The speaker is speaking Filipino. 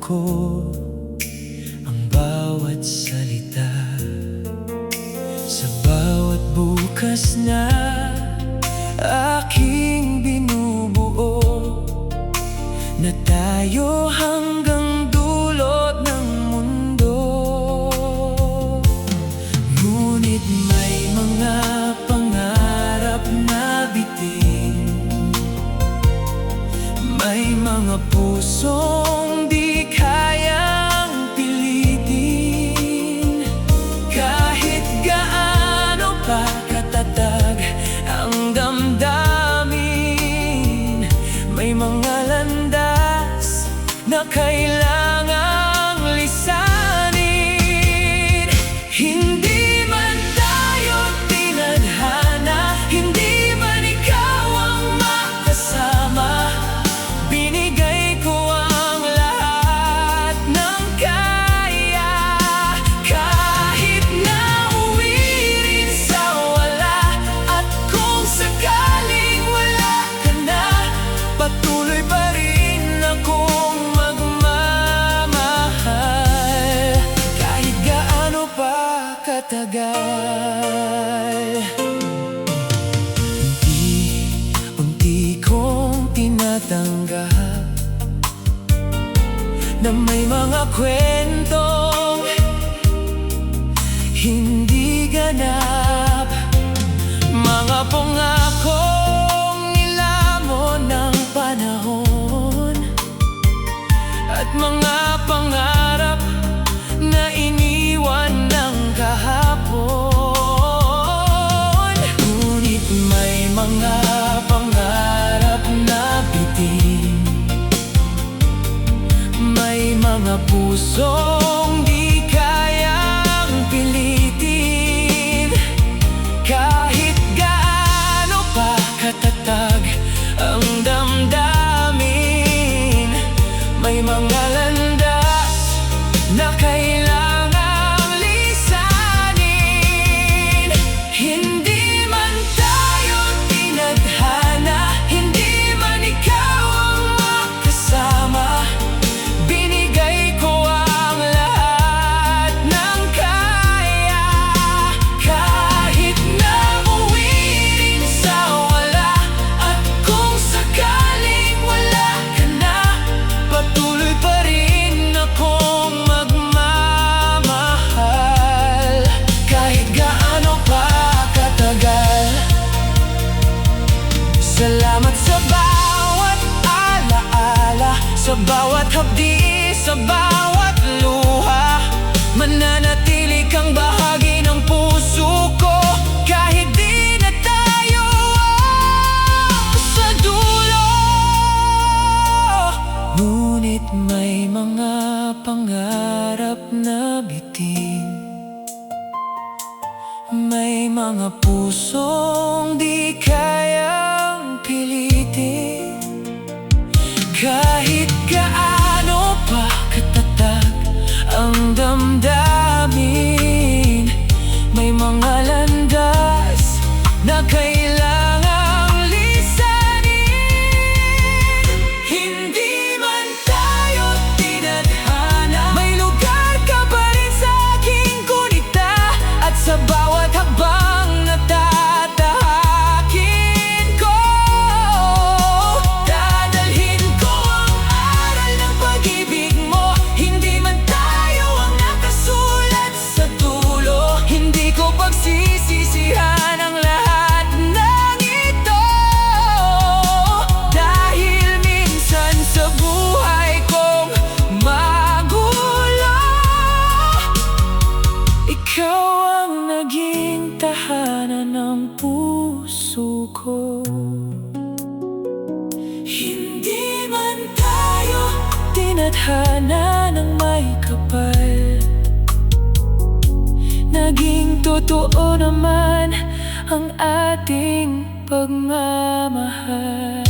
ko ang bawat salita sa bawat bukas na aking binubuo, na tayo hanggang dulot ng mundo. Ngunit may mga pangarap na bitin, may mga pusong di kayang pilitin. Kahit gaano pa katatag ang damdamin, may mga landas na kailangang lisanin. Hindi man tayo tinadhana, hindi man ikaw ang makasama, binigay ko ang lahat ng kaya. Kahit na uwi rin sa wala, at kung sakaling wala ka na, patuloy pa rin akong magmamahal, kahit gaano pa katagal. Unti kong tinatanggap na may mga kwentong hindi ganap, mga pangakong nilamon ng panahon, at mga pangarap na iniwan ng kahapon. Ngunit may mga pangarap na bitin, may mga pusong di kayang pilitin. Kahit gaano pa katatag ang damdamin, may mga landas na kailangang lisanin. Hindi man tayo tinadhana, hindi man ikaw ang makasama, binigay ko ang lahat ng kaya. Kahit na uwi rin sa wala, at kung sakaling wala ka na, patuloy pa rin akong magmamahal, kahit gaano pa katagal. Salamat sa bawat alaala, sa bawat hapdi, sa bawat luha. Mananatili kang bahagi ng puso ko, kahit di na tayo sa dulo. Ngunit may mga pangarap na bitin, may mga pusong di kayang pilitin. Kahit gaano pa katatag ang damdamin, may mga landas na kailangang lisanin. Hindi man tayo tinadhana, may lugar ka pa rin sa aking gunita, at sa bawat habang natatahakin ko, dadalhin ko ang aral ng pag-ibig mo. Hindi man tayo ang nakasulat sa dulo, hindi ko pagsisisihan ang lahat ng ito. Dahil minsan sa buhay kong magulo, ikaw ang naging tahanan ng puso ko. Hindi man tayo tinadhana ng may kapal, naging totoo naman ang ating pagmamahal.